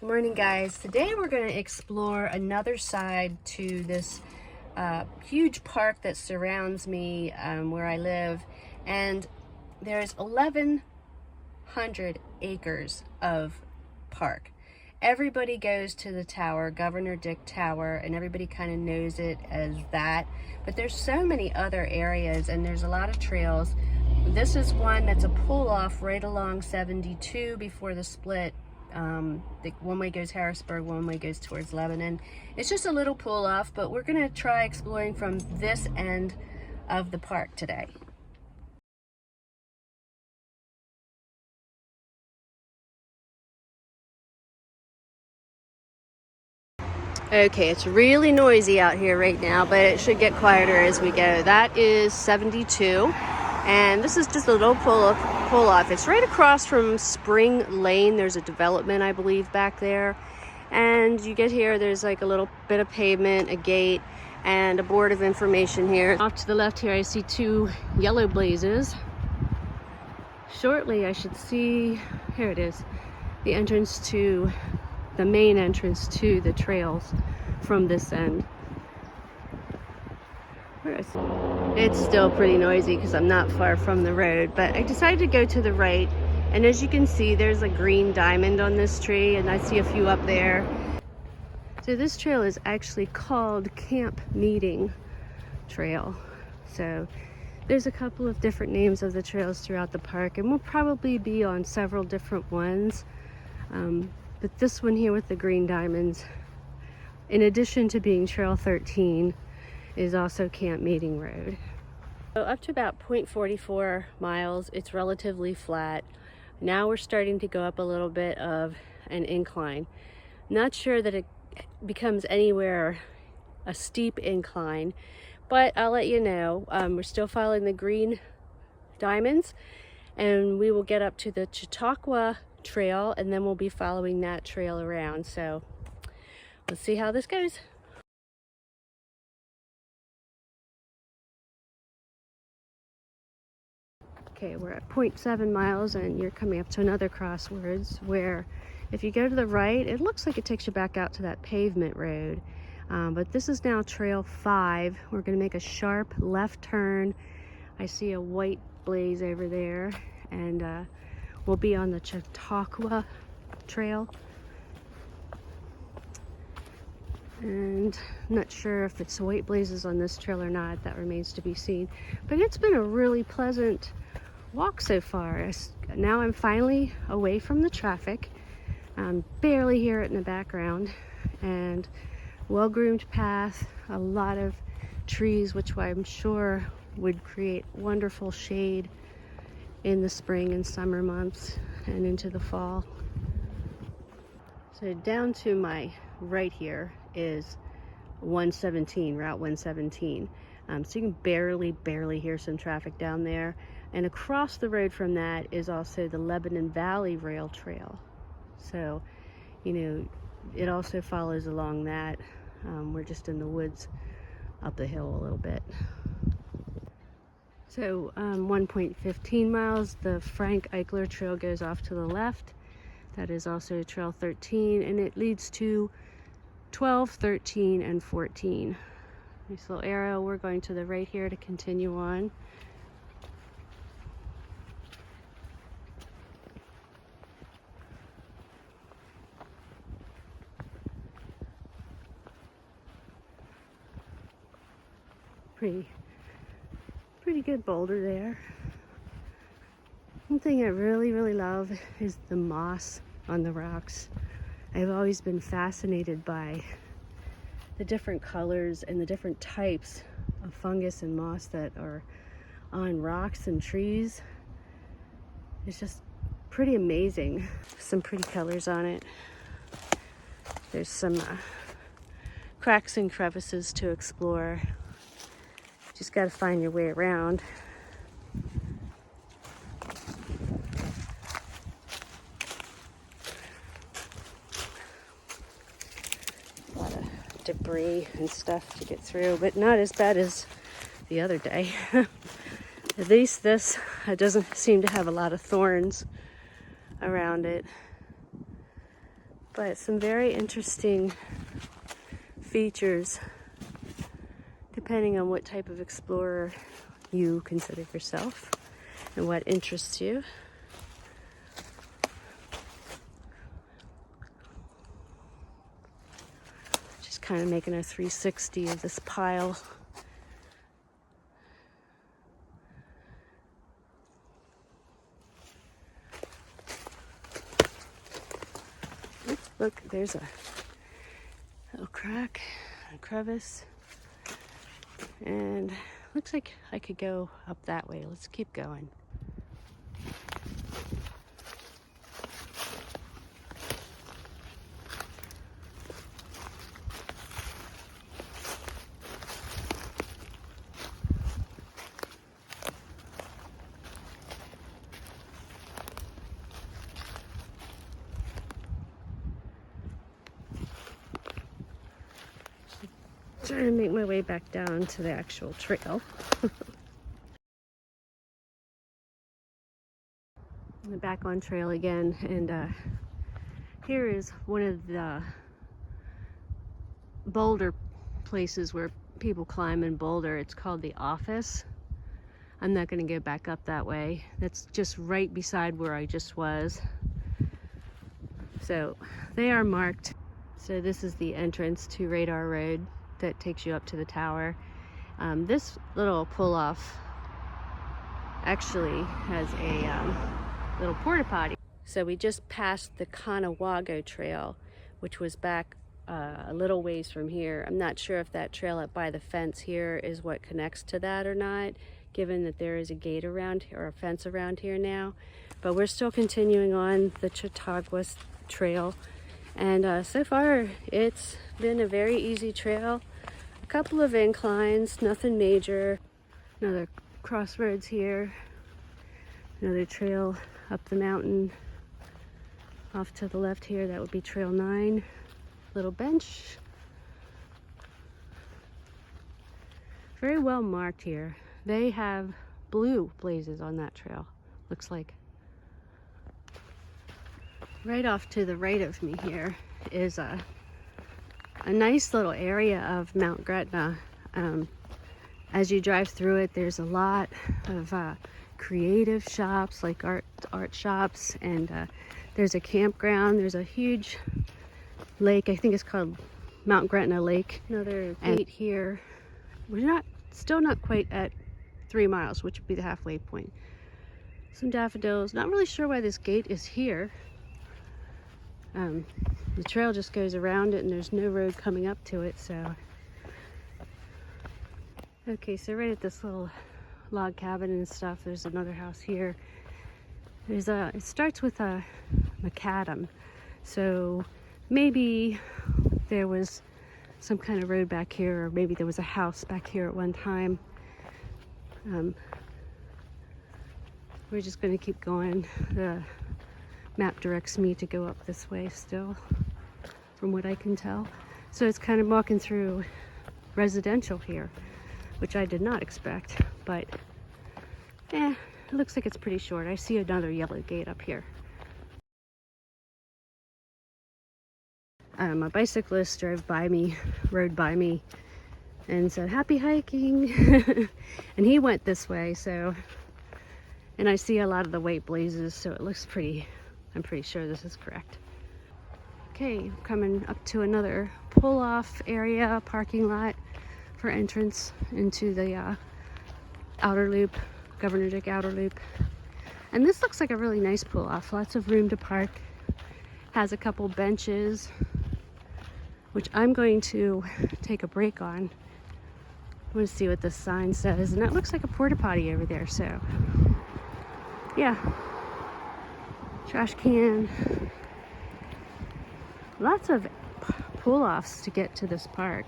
Morning, guys. Today we're going to explore another side to this huge park that surrounds me where I live, and there's 1,100 acres of park. Everybody goes to the tower, Governor Dick Tower, and everybody kind of knows it as that, but there's so many other areas and there's a lot of trails. This is one that's a pull-off right along 72 before the split. One way goes Harrisburg, one way goes towards Lebanon. It's just a little pull off, but we're going to try exploring from this end of the park today. Okay, it's really noisy out here right now, but it should get quieter as we go. That is 72, and this is just a little pull off. It's right across from Spring Lane. There's a development, I believe, back there. And you get here, there's like a little bit of pavement, a gate, and a board of information here. Off to the left here, I see two yellow blazes. Shortly, I should see, here it is, the main entrance to the trails from this end. It's still pretty noisy because I'm not far from the road, but I decided to go to the right, and as you can see, there's a green diamond on this tree, and I see a few up there. So this trail is actually called Camp Meeting Trail. So there's a couple of different names of the trails throughout the park, and we'll probably be on several different ones. But this one here with the green diamonds, in addition to being Trail 13, is also Camp Meeting Road. So up to about 0.44 miles, it's relatively flat. Now we're starting to go up a little bit of an incline. Not sure that it becomes anywhere a steep incline, but I'll let you know. We're still following the green diamonds, and we will get up to the Chautauqua Trail, and then we'll be following that trail around. So let's see how this goes. Okay, we're at 0.7 miles, and you're coming up to another crossroads where if you go to the right, it looks like it takes you back out to that pavement road. But this is now Trail 5. We're going to make a sharp left turn. I see a white blaze over there, and we'll be on the Chautauqua Trail. And I'm not sure if it's white blazes on this trail or not. That remains to be seen. But it's been a really pleasant walk so far. Now I'm finally away from the traffic. Barely hear it in the background, and well-groomed path, a lot of trees, which I'm sure would create wonderful shade in the spring and summer months and into the fall. So down to my right here is 117, Route 117. So you can barely hear some traffic down there. And across the road from that is also the Lebanon Valley Rail Trail. So, you know, it also follows along that. We're just in the woods up the hill a little bit. So 1.15 miles, the Frank Eichler Trail goes off to the left. That is also Trail 13, and it leads to 12, 13, and 14. Nice little arrow. We're going to the right here to continue on. Pretty good boulder there. One thing I really love is the moss on the rocks. I've always been fascinated by the different colors and the different types of fungus and moss that are on rocks and trees. It's just pretty amazing. Some pretty colors on it. There's some cracks and crevices to explore. Just got to find your way around. A lot of debris and stuff to get through, but not as bad as the other day. At least this doesn't seem to have a lot of thorns around it. But some very interesting features depending on what type of explorer you consider yourself and what interests you. Just kind of making a 360 of this pile. Oops, look, there's a little crack, a crevice. And looks like I could go up that way. Let's keep going. Trying to make my way back down to the actual trail. I'm back on trail again, and here is one of the boulder places where people climb and boulder. It's called the Office. I'm not going to go back up that way. That's just right beside where I just was. So they are marked. So this is the entrance to Radar Road that takes you up to the tower. This little pull-off actually has a little porta potty. So we just passed the Conewago Trail, which was back a little ways from here. I'm not sure if that trail up by the fence here is what connects to that or not, given that there is a gate around here, or a fence around here now. But we're still continuing on the Chautauqua Trail. And so far, it's been a very easy trail. A couple of inclines, nothing major. Another crossroads here. Another trail up the mountain. Off to the left here, that would be Trail 9. Little bench. Very well marked here. They have blue blazes on that trail, looks like. Right off to the right of me here is a nice little area of Mount Gretna. As you drive through it, there's a lot of creative shops, like art shops, and there's a campground. There's a huge lake. I think it's called Mount Gretna Lake. Another gate here. We're still not quite at 3 miles, which would be the halfway point. Some daffodils. Not really sure why this gate is here. The trail just goes around it and there's no road coming up to it, so. Okay, so right at this little log cabin and stuff, there's another house here. It starts with a macadam, so maybe there was some kind of road back here, or maybe there was a house back here at one time. We're just going to keep going. The map directs me to go up this way still, from what I can tell. So it's kind of walking through residential here, which I did not expect, but it looks like it's pretty short. I see another yellow gate up here. A bicyclist rode by me and said, "Happy hiking." And he went this way, so, and I see a lot of the white blazes, so it looks pretty, I'm pretty sure this is correct. Okay, coming up to another pull-off area, parking lot for entrance into the outer loop, Governor Dick outer loop. And this looks like a really nice pull-off. Lots of room to park. Has a couple benches, which I'm going to take a break on. I want to see what this sign says. And that looks like a porta potty over there, so yeah. Trash can. Lots of pull-offs to get to this park.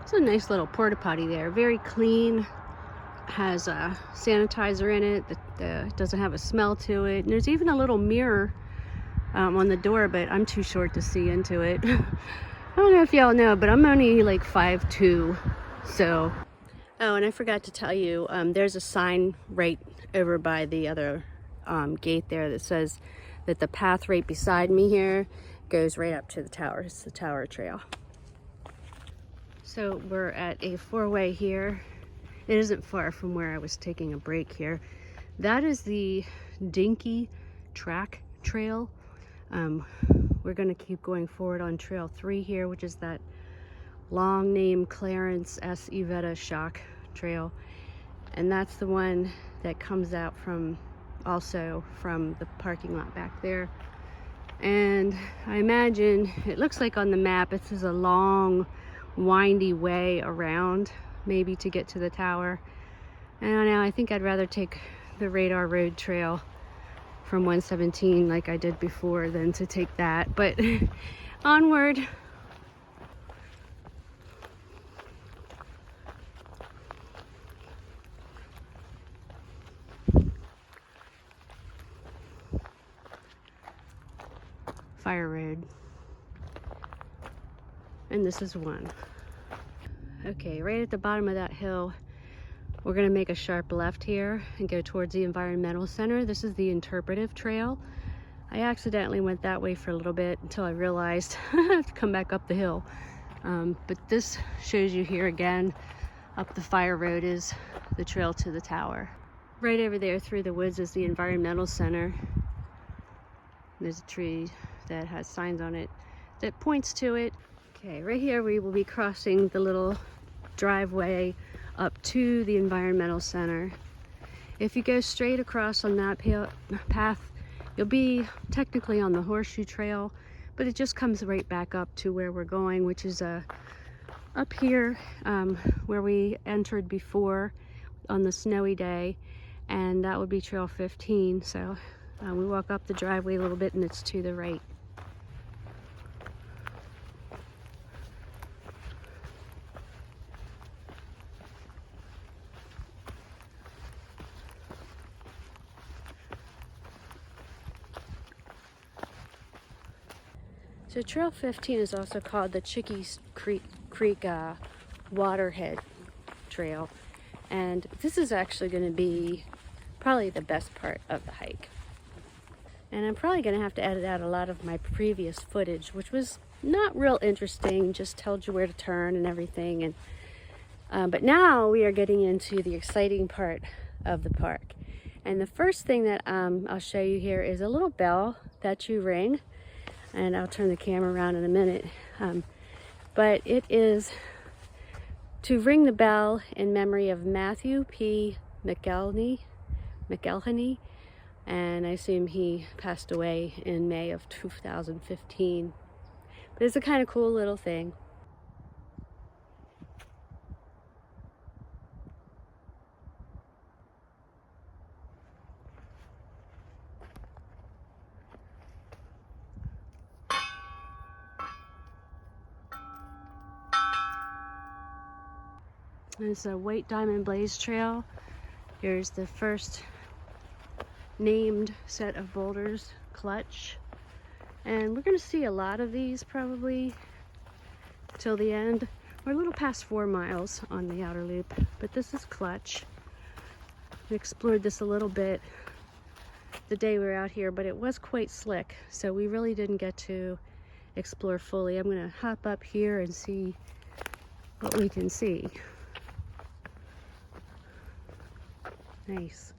It's a nice little porta potty there. Very clean. Has a sanitizer in it that doesn't have a smell to it. And there's even a little mirror on the door, but I'm too short to see into it. I don't know if y'all know, but I'm only like 5'2", so. Oh, and I forgot to tell you, there's a sign right over by the other gate there that says that the path right beside me here goes right up to the tower. It's the tower trail. So we're at a four-way here. It isn't far from where I was taking a break here. That is the Dinky Track Trail. We're gonna keep going forward on Trail 3 here, which is that long name Clarence S. Yvetta Shock Trail. And that's the one that comes out from also from the parking lot back there. And I imagine, it looks like on the map, this is a long, windy way around, maybe to get to the tower. I don't know, I think I'd rather take the Radar Road Trail from 117 like I did before than to take that, but onward. Fire Road. And this is one. Okay, right at the bottom of that hill, we're gonna make a sharp left here and go towards the environmental center. This is the interpretive trail. I accidentally went that way for a little bit until I realized I have to come back up the hill. But this shows you here again, up the Fire Road is the trail to the tower. Right over there through the woods is the environmental center. There's a tree that has signs on it that points to it. Okay, right here we will be crossing the little driveway up to the environmental center. If you go straight across on that path, you'll be technically on the horseshoe trail, but it just comes right back up to where we're going, which is up here where we entered before on the snowy day, and that would be Trail 15. So we walk up the driveway a little bit and it's to the right. So Trail 15 is also called the Chickies Creek Waterhead Trail, and this is actually going to be probably the best part of the hike. And I'm probably going to have to edit out a lot of my previous footage, which was not real interesting, just told you where to turn and everything. And but now we are getting into the exciting part of the park. And the first thing that I'll show you here is a little bell that you ring. And I'll turn the camera around in a minute. But it is to ring the bell in memory of Matthew P. McElhenney, and I assume he passed away in May of 2015. But it's a kind of cool little thing. It's a White Diamond Blaze Trail. Here's the first named set of boulders, Clutch. And we're gonna see a lot of these probably till the end. We're a little past 4 miles on the outer loop, but this is Clutch. We explored this a little bit the day we were out here, but it was quite slick, so we really didn't get to explore fully. I'm gonna hop up here and see what we can see. Nice.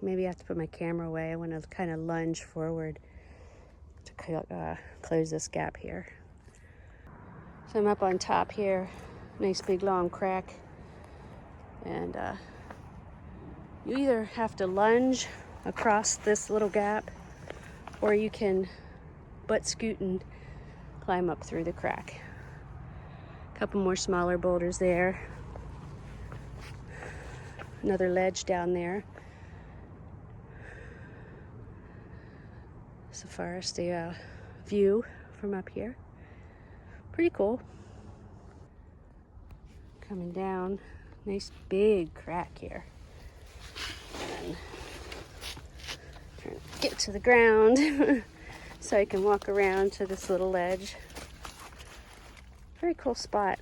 Maybe I have to put my camera away. I want to kind of lunge forward to close this gap here. So I'm up on top here. Nice big long crack. And you either have to lunge across this little gap, or you can butt scoot and climb up through the crack. A couple more smaller boulders there. Another ledge down there. So far as the view from up here. Pretty cool. Coming down, nice big crack here. And trying to get to the ground so I can walk around to this little ledge. Very cool spot.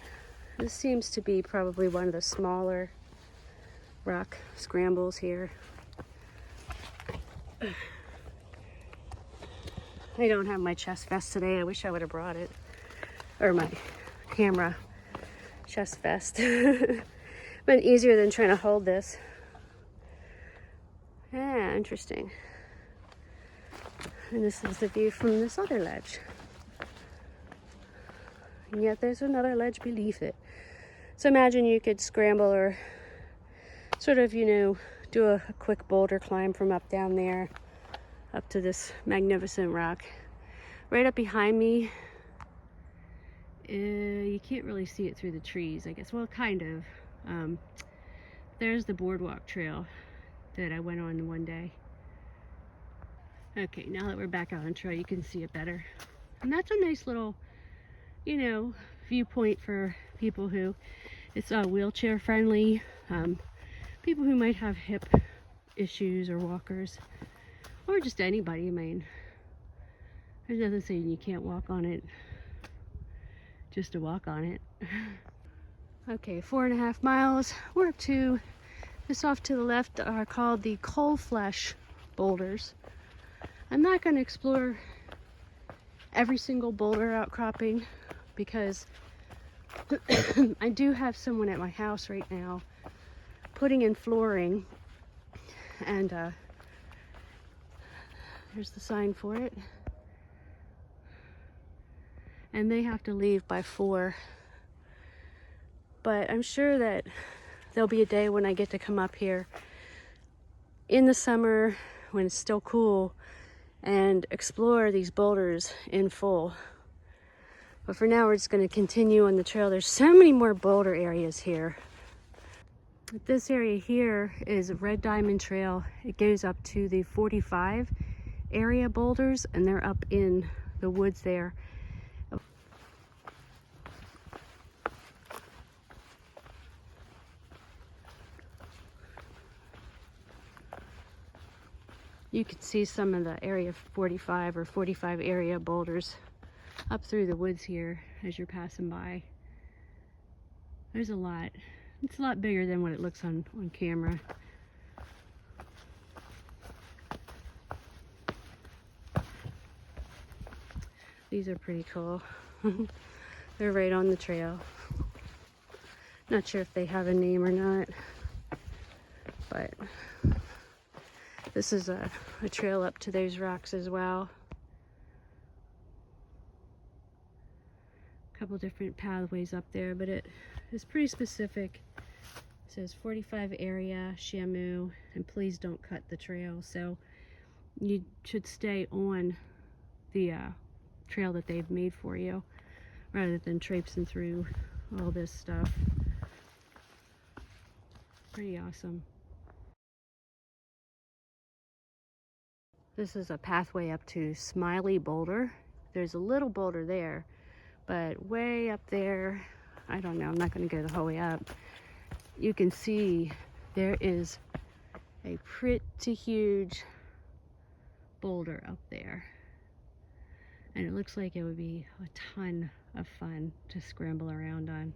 This seems to be probably one of the smaller rock scrambles here. I don't have my chest vest today. I wish I would have brought it. Or my camera chest vest. Been easier than trying to hold this. Yeah, interesting. And this is the view from this other ledge. And yet there's another ledge beneath it. So imagine you could scramble or sort of, you know, do a quick boulder climb from up down there up to this magnificent rock. Right up behind me, you can't really see it through the trees, I guess. Well, kind of. There's the boardwalk trail that I went on one day. Okay, now that we're back out on trail, you can see it better. And that's a nice little, you know, viewpoint for people who, it's wheelchair friendly, people who might have hip issues or walkers, or just anybody. I mean, there's nothing saying you can't walk on it just to walk on it. Okay, 4.5 miles. We're up to, this off to the left are called the coal flesh boulders. I'm not going to explore every single boulder outcropping because I do have someone at my house right now putting in flooring, and there's the sign for it, and they have to leave by 4. But I'm sure that there'll be a day when I get to come up here in the summer when it's still cool and explore these boulders in full. But for now, we're just going to continue on the trail. There's so many more boulder areas here. This area here is Red Diamond Trail. It goes up to the 45 area boulders, and they're up in the woods there. You can see some of the area 45 or 45 area boulders up through the woods here as you're passing by. There's a lot. It's a lot bigger than what it looks on camera. These are pretty cool. They're right on the trail. Not sure if they have a name or not, but this is a trail up to those rocks as well. A couple different pathways up there, but it is pretty specific. It says 45 area, Shamu, and please don't cut the trail. So you should stay on the trail that they've made for you rather than traipsing through all this stuff. Pretty awesome. This is a pathway up to Smiley Boulder. There's a little boulder there, but way up there, I don't know, I'm not going to go the whole way up. You can see there is a pretty huge boulder up there. And it looks like it would be a ton of fun to scramble around on.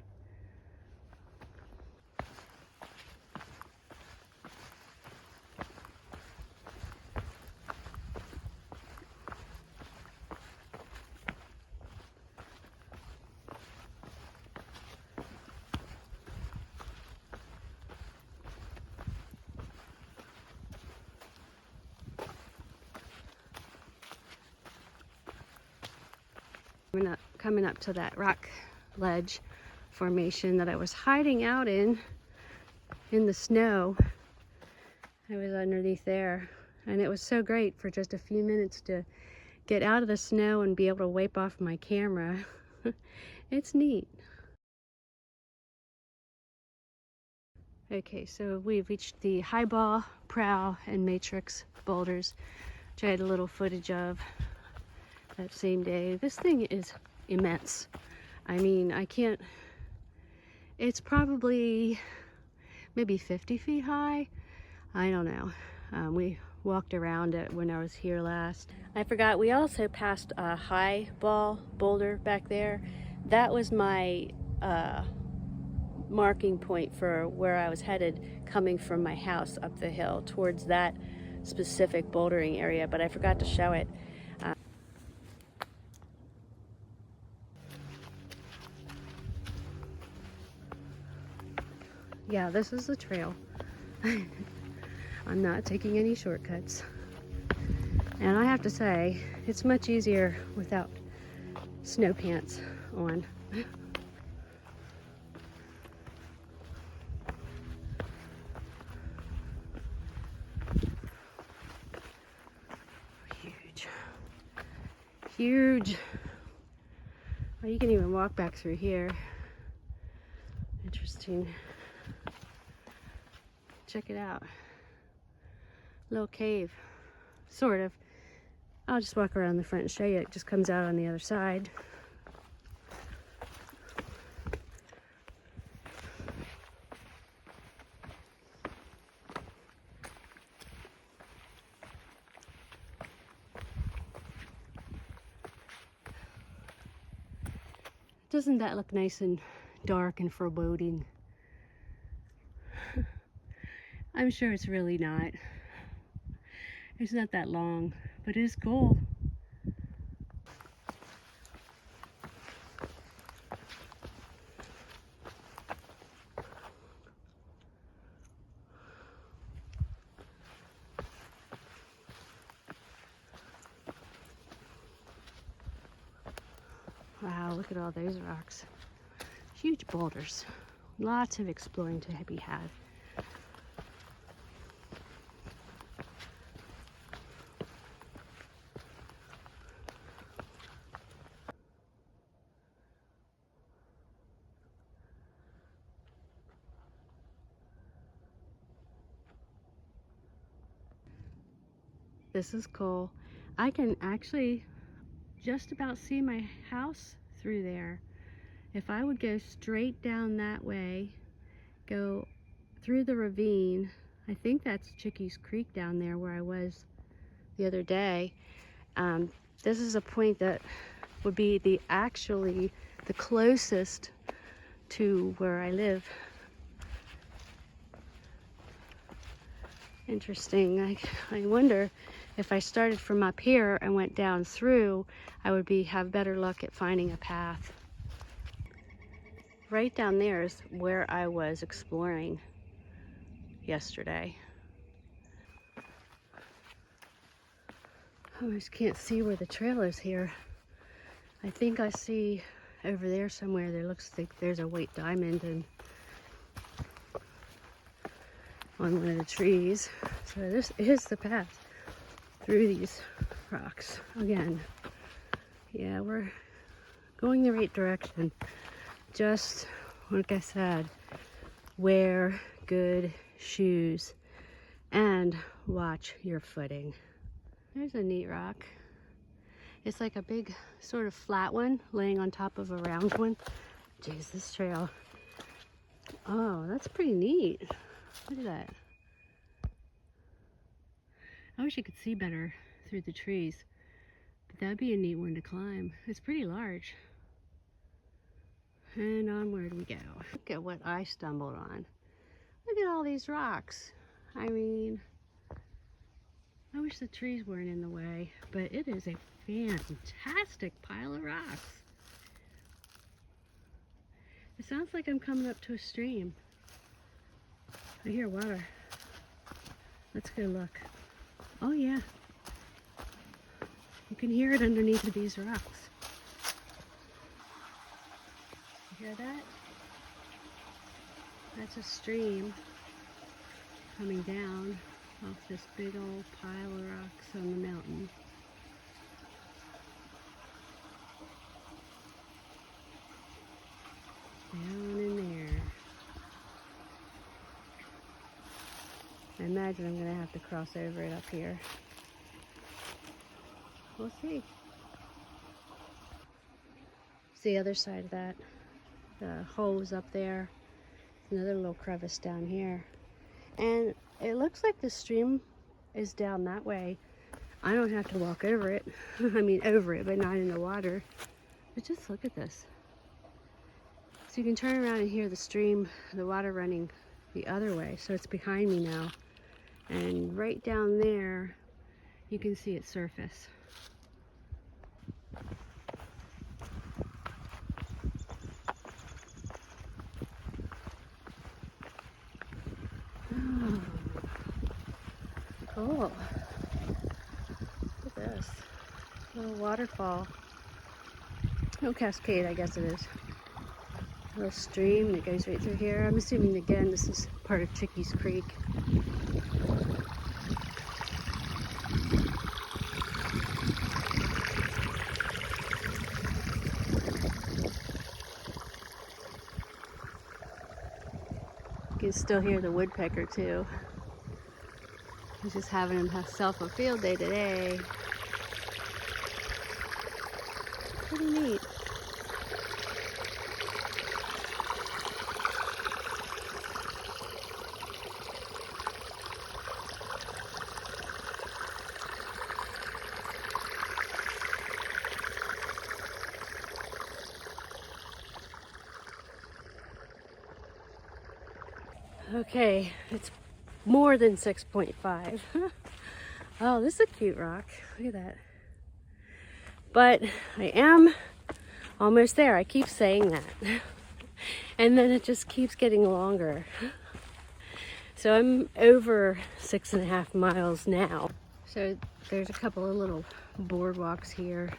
Coming up to that rock ledge formation that I was hiding out in the snow. I was underneath there, and it was so great for just a few minutes to get out of the snow and be able to wipe off my camera. It's neat. Okay, so we've reached the Highball, Prow, and Matrix boulders, which I had a little footage of that same day. This thing is immense. I mean, I can't, it's probably maybe 50 feet high. I don't know. We walked around it when I was here last. I forgot, we also passed a Highball boulder back there. That was my marking point for where I was headed coming from my house up the hill towards that specific bouldering area, but I forgot to show it. Yeah, this is the trail. I'm not taking any shortcuts. And I have to say, it's much easier without snow pants on. Huge. Huge. Oh, you can even walk back through here. Interesting. Check it out. Little cave. Sort of. I'll just walk around the front and show you. It just comes out on the other side. Doesn't that look nice and dark and foreboding? I'm sure it's really not. It's not that long, but it is cool. Wow, look at all those rocks. Huge boulders. Lots of exploring to be had. This is cool. I can actually just about see my house through there. If I would go straight down that way, go through the ravine, I think that's Chickies Creek down there where I was the other day. This is a point that would be actually the closest to where I live. Interesting. I wonder if I started from up here and went down through, I would have better luck at finding a path. Right down there is where I was exploring yesterday. I just can't see where the trail is here. I think I see over there somewhere there looks like there's a white diamond and on one of the trees. So this is the path through these rocks. Again, yeah, we're going the right direction. Just like I said, wear good shoes and watch your footing. There's a neat rock. It's like a big sort of flat one laying on top of a round one. Jeez, this trail. Oh, that's pretty neat. Look at that. I wish you could see better through the trees, but that'd be a neat one to climb. It's pretty large. And onward we go. Look at what I stumbled on. Look at all these rocks. I mean, I wish the trees weren't in the way, but it is a fantastic pile of rocks. It sounds like I'm coming up to a stream. I hear water. Let's go look. Oh yeah. You can hear it underneath of these rocks. You hear that? That's a stream coming down off this big old pile of rocks on the mountain. Down in there. I imagine I'm going to have to cross over it up here. We'll see. It's the other side of that. The hole's up there. Another little crevice down here. And it looks like the stream is down that way. I don't have to walk over it. I mean over it, but not in the water. But just look at this. So you can turn around and hear the stream, the water running the other way. So it's behind me now. And right down there, you can see its surface. Oh, cool. Look at this. Little waterfall. No cascade, I guess it is. A little stream that goes right through here. I'm assuming, again, this is part of Chickies Creek. You can still hear the woodpecker too. He's just having himself a field day today. Pretty neat. Okay, it's more than 6.5. Oh, this is a cute rock. Look at that. But I am almost there. I keep saying that. And then it just keeps getting longer. So I'm over 6.5 miles now. So there's a couple of little boardwalks here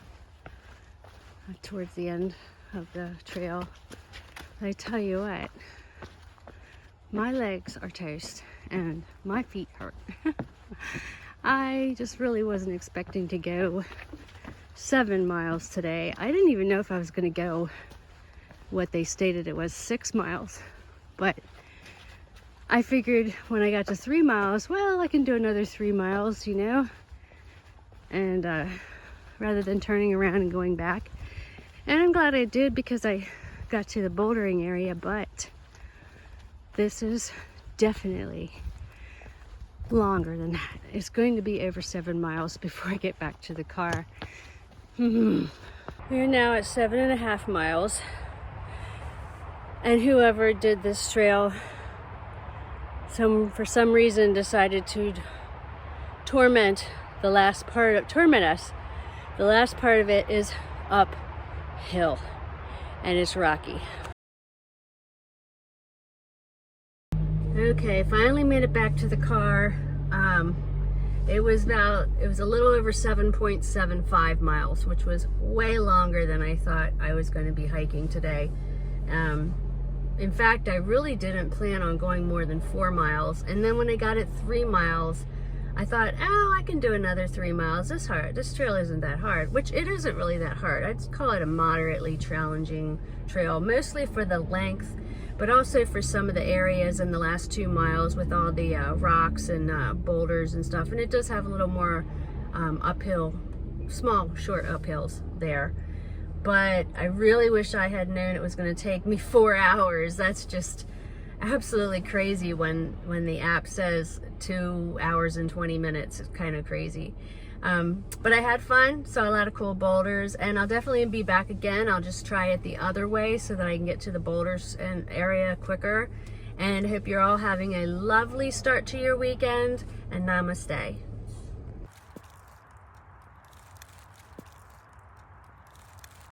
towards the end of the trail. I tell you what, my legs are toast and my feet hurt. I just really wasn't expecting to go 7 miles today. I didn't even know if I was going to go what they stated it was 6 miles, but I figured when I got to 3 miles, well, I can do another 3 miles, you know, and rather than turning around and going back. And I'm glad I did, because I got to the bouldering area, but this is definitely longer than that. It's going to be over 7 miles before I get back to the car. We are now at 7.5 miles, and whoever did this trail for some reason decided to torment us. The last part of it is uphill and it's rocky. Okay, finally made it back to the car. It was a little over 7.75 miles, which was way longer than I thought I was going to be hiking today. In fact, I really didn't plan on going more than 4 miles. And then when I got at 3 miles, I thought, oh, I can do another 3 miles. This trail isn't that hard, which it isn't really that hard. I'd call it a moderately challenging trail, mostly for the length, but also for some of the areas in the last 2 miles with all the rocks and boulders and stuff. And it does have a little more uphill, small, short uphills there. But I really wish I had known it was going to take me 4 hours. That's just absolutely crazy when the app says 2 hours and 20 minutes. It's kind of crazy. But I had fun, saw a lot of cool boulders, and I'll definitely be back again. I'll just try it the other way so that I can get to the boulders and area quicker. And I hope you're all having a lovely start to your weekend, and namaste.